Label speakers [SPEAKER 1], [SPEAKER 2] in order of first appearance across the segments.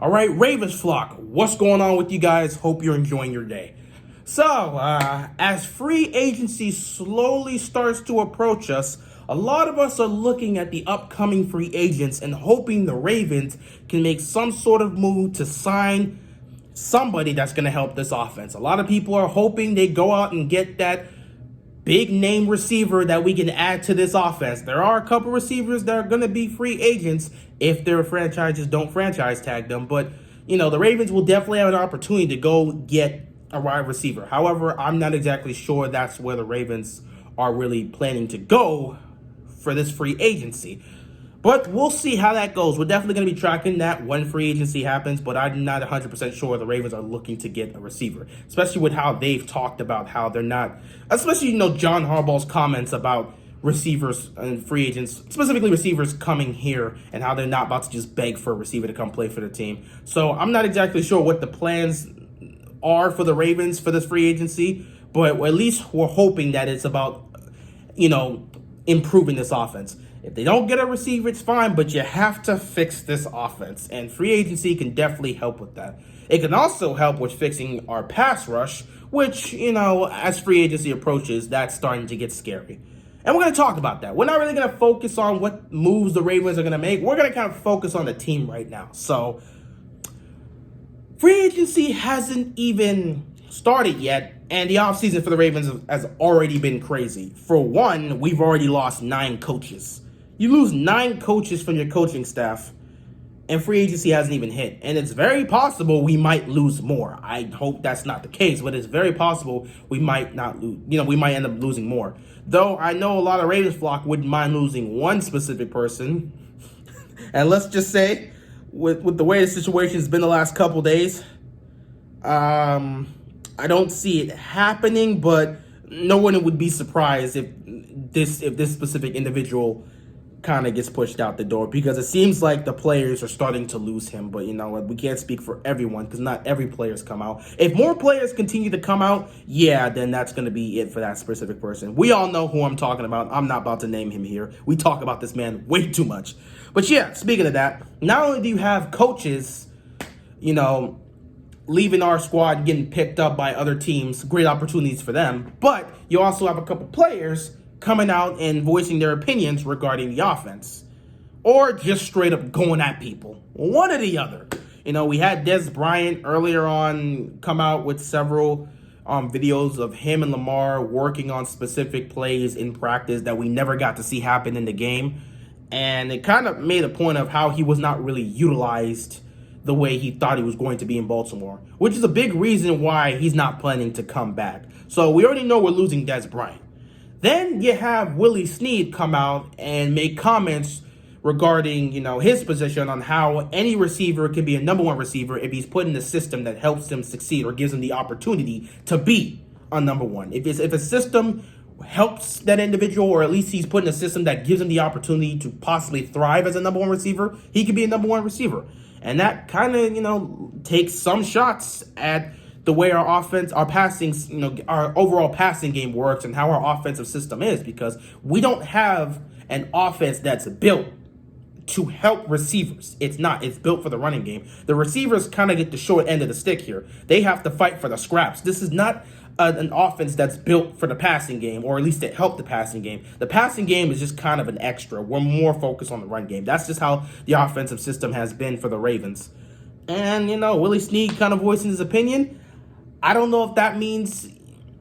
[SPEAKER 1] All right, Ravens flock, what's going on with you guys? Hope you're enjoying your day. So, as free agency slowly starts to approach us, a lot of us are looking at the upcoming free agents and hoping the Ravens can make some sort of move to sign somebody that's going to help this offense. A lot of people are hoping they go out and get that big name receiver that we can add to this offense. There are a couple receivers that are going to be free agents if their franchises don't franchise tag them. But, the Ravens will definitely have an opportunity to go get a wide receiver. However, I'm not exactly sure that's where the Ravens are really planning to go for this free agency. But we'll see how that goes. We're definitely going to be tracking that when free agency happens, but I'm not 100% sure the Ravens are looking to get a receiver, especially with how they've talked about how they're not, especially, John Harbaugh's comments about receivers and free agents, specifically receivers coming here and how they're not about to just beg for a receiver to come play for the team. So I'm not exactly sure what the plans are for the Ravens for this free agency, but at least we're hoping that it's about, improving this offense. If they don't get a receiver, it's fine, but you have to fix this offense, and free agency can definitely help with that. It can also help with fixing our pass rush, which, as free agency approaches, that's starting to get scary. And we're going to talk about that. We're not really going to focus on what moves the Ravens are going to make. We're going to kind of focus on the team right now. So, free agency hasn't even started yet, and the offseason for the Ravens has already been crazy. For one, we've already lost 9 coaches. You lose 9 coaches from your coaching staff, and free agency hasn't even hit. And it's very possible we might lose more. I hope that's not the case, but it's very possible we might not lose. We might end up losing more. Though I know a lot of Ravens flock wouldn't mind losing one specific person. And let's just say, with the way the situation's been the last couple days, I don't see it happening, but no one would be surprised if this specific individual kind of gets pushed out the door, because it seems like the players are starting to lose him. But we can't speak for everyone because not every player's come out. If more players continue to come out, then that's going to be it for that specific person. We all know who I'm talking about. I'm not about to name him here. We talk about this man way too much. But speaking of that, not only do you have coaches, leaving our squad and getting picked up by other teams, great opportunities for them, but you also have a couple players coming out and voicing their opinions regarding the offense, or just straight up going at people. One or the other. We had Des Bryant earlier on come out with several videos of him and Lamar working on specific plays in practice that we never got to see happen in the game. And it kind of made a point of how he was not really utilized the way he thought he was going to be in Baltimore, which is a big reason why he's not planning to come back. So we already know we're losing Des Bryant. Then you have Willie Snead come out and make comments regarding, his position on how any receiver can be a number one receiver if he's put in a system that helps them succeed or gives them the opportunity to be a number one. If a system helps that individual, or at least he's put in a system that gives him the opportunity to possibly thrive as a number one receiver, he could be a number one receiver. And that kind of, takes some shots at the way our offense, our passing, our overall passing game works and how our offensive system is, because we don't have an offense that's built to help receivers. It's not. It's built for the running game. The receivers kind of get the short end of the stick here. They have to fight for the scraps. This is not an offense that's built for the passing game, or at least to help the passing game. The passing game is just kind of an extra. We're more focused on the run game. That's just how the offensive system has been for the Ravens. And, Willie Snead kind of voicing his opinion. I don't know if that means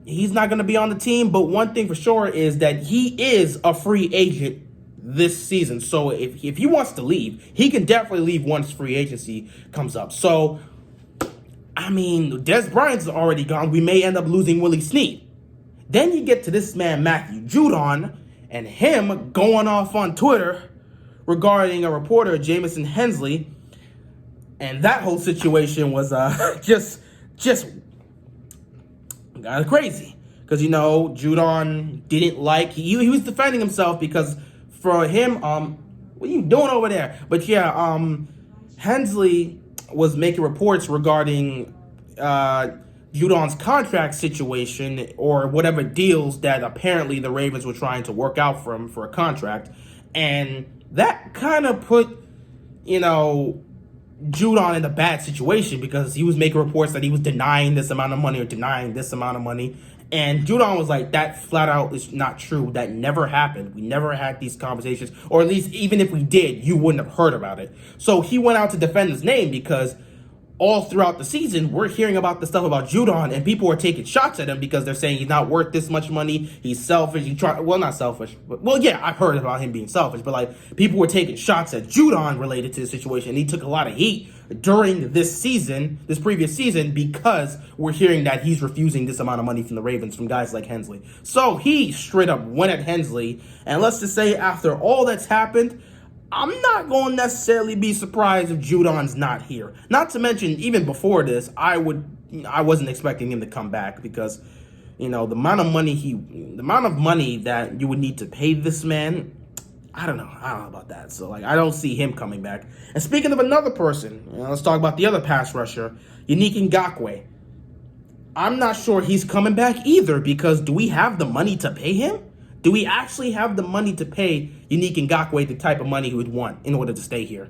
[SPEAKER 1] he's not going to be on the team, but one thing for sure is that he is a free agent this season. So if he wants to leave, he can definitely leave once free agency comes up. So, Des Bryant's already gone. We may end up losing Willie Snead. Then you get to this man, Matthew Judon, and him going off on Twitter regarding a reporter, Jamison Hensley. And that whole situation was just kind of crazy. Because, Judon didn't like, he was defending himself because for him, what are you doing over there? But Hensley was making reports regarding Judon's contract situation, or whatever deals that apparently the Ravens were trying to work out for him for a contract. And that kind of put, Judon in a bad situation because he was making reports that he was denying this amount of money or denying this amount of money. And Judon was like, that flat out is not true. That never happened. We never had these conversations. Or at least, even if we did, you wouldn't have heard about it. So he went out to defend his name because all throughout the season, we're hearing about the stuff about Judon, and people are taking shots at him because they're saying he's not worth this much money. He's selfish. Well, not selfish, but yeah, I've heard about him being selfish. But like, people were taking shots at Judon related to the situation, and he took a lot of heat during this previous season, because we're hearing that he's refusing this amount of money from the Ravens from guys like Hensley. So he straight up went at Hensley, and let's just say after all that's happened, I'm not going to necessarily be surprised if Judon's not here. Not to mention, even before this, I wasn't expecting him to come back because, the amount of money that you would need to pay this man, I don't know about that. So, I don't see him coming back. And speaking of another person, let's talk about the other pass rusher, Unique Ngakoue. I'm not sure he's coming back either because do we have the money to pay him? Do we actually have the money to pay Unique Ngakoue the type of money he would want in order to stay here?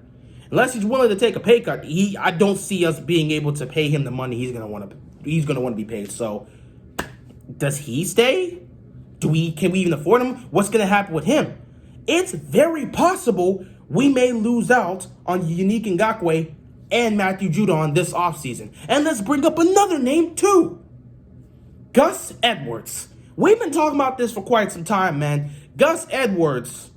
[SPEAKER 1] Unless he's willing to take a pay cut, I don't see us being able to pay him the money he's gonna want to be paid. So, does he stay? Can we even afford him? What's gonna happen with him? It's very possible we may lose out on Unique Ngakoue and Matthew Judon this offseason. And let's bring up another name too. Gus Edwards. We've been talking about this for quite some time, man. Gus Edwards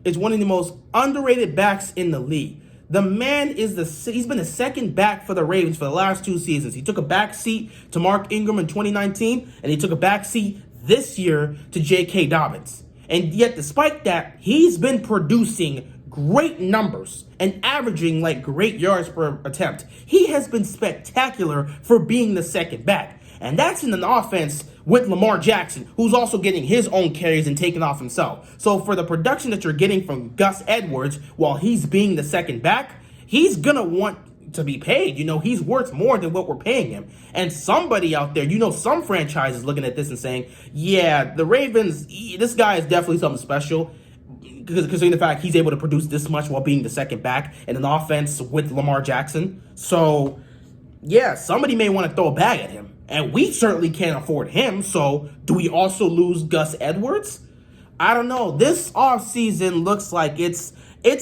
[SPEAKER 1] is one of the most underrated backs in the league. The man he's been the second back for the Ravens for the last 2 seasons. He took a back seat to Mark Ingram in 2019, and he took a back seat this year to J.K. Dobbins. And yet, despite that, he's been producing great numbers and averaging great yards per attempt. He has been spectacular for being the second back. And that's in an offense with Lamar Jackson, who's also getting his own carries and taking off himself. So for the production that you're getting from Gus Edwards while he's being the second back, he's going to want to be paid. He's worth more than what we're paying him. And somebody out there, some franchises looking at this and saying, yeah, the Ravens, this guy is definitely something special. Considering the fact he's able to produce this much while being the second back in an offense with Lamar Jackson. So, yeah, somebody may want to throw a bag at him. And we certainly can't afford him. So, do we also lose Gus Edwards? I don't know. This offseason looks like it's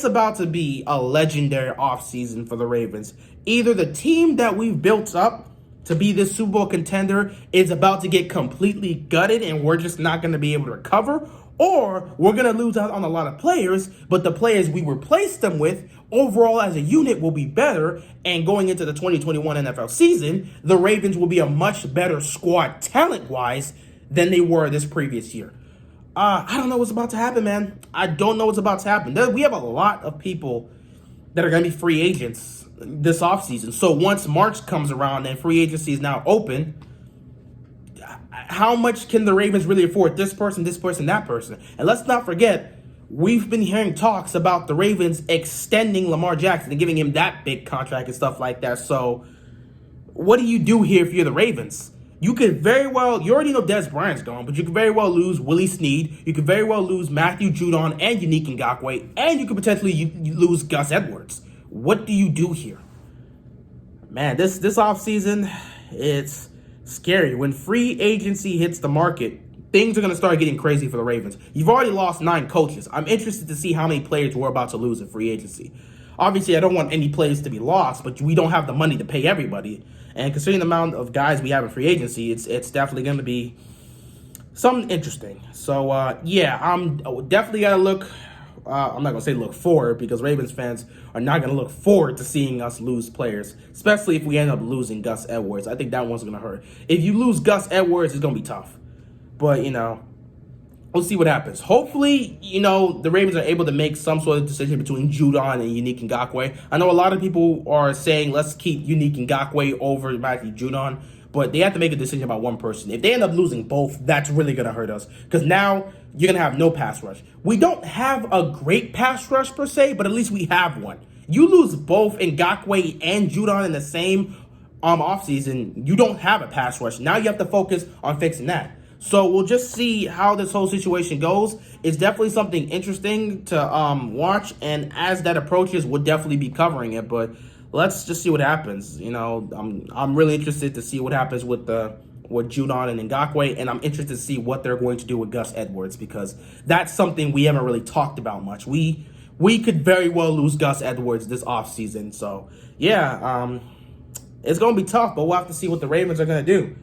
[SPEAKER 1] about to be a legendary offseason for the Ravens. Either the team that we've built up to be this Super Bowl contender is about to get completely gutted and we're just not going to be able to recover, or we're going to lose out on a lot of players, but the players we replace them with overall as a unit will be better, and going into the 2021 NFL season, the Ravens will be a much better squad talent-wise than they were this previous year. I don't know what's about to happen, man. I don't know what's about to happen. We have a lot of people that are going to be free agents this offseason. So once March comes around and free agency is now open, how much can the Ravens really afford this person, that person? And let's not forget, we've been hearing talks about the Ravens extending Lamar Jackson and giving him that big contract and stuff like that. So what do you do here if you're the Ravens? You could very well, you already know Dez Bryant's gone, but you could very well lose Willie Snead. You could very well lose Matthew Judon and Unique Ngakoue, and you could potentially lose Gus Edwards. What do you do here? Man, this offseason, it's scary. When free agency hits the market, things are going to start getting crazy for the Ravens. You've already lost 9 coaches. I'm interested to see how many players we're about to lose in free agency. Obviously, I don't want any players to be lost, but we don't have the money to pay everybody. And considering the amount of guys we have in free agency, it's definitely going to be something interesting. So, yeah, I'm definitely got to look. I'm not going to say look forward, because Ravens fans are not going to look forward to seeing us lose players, especially if we end up losing Gus Edwards. I think that one's going to hurt. If you lose Gus Edwards, it's going to be tough. But, we'll see what happens. Hopefully, the Ravens are able to make some sort of decision between Judon and Unique Ngakoue. I know a lot of people are saying let's keep Unique Ngakoue over Matthew Judon, but they have to make a decision about one person. If they end up losing both, that's really going to hurt us, because now you're going to have no pass rush. We don't have a great pass rush per se, but at least we have one. You lose both Ngakoue and Judon in the same offseason, you don't have a pass rush. Now you have to focus on fixing that. So we'll just see how this whole situation goes. It's definitely something interesting to watch, and as that approaches, we'll definitely be covering it. But let's just see what happens. I'm really interested to see what happens with Judon and Ngakoue, and I'm interested to see what they're going to do with Gus Edwards, because that's something we haven't really talked about much. We could very well lose Gus Edwards this offseason. So, yeah, it's going to be tough, but we'll have to see what the Ravens are going to do.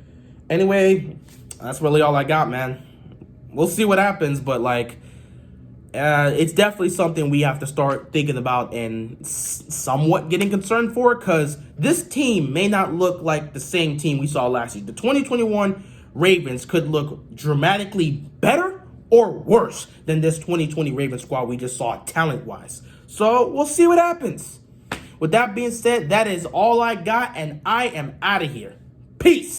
[SPEAKER 1] Anyway, that's really all I got, man. We'll see what happens, but, it's definitely something we have to start thinking about and somewhat getting concerned for, because this team may not look like the same team we saw last year. The 2021 Ravens could look dramatically better or worse than this 2020 Ravens squad we just saw talent-wise. So we'll see what happens. With that being said, that is all I got, and I am out of here. Peace.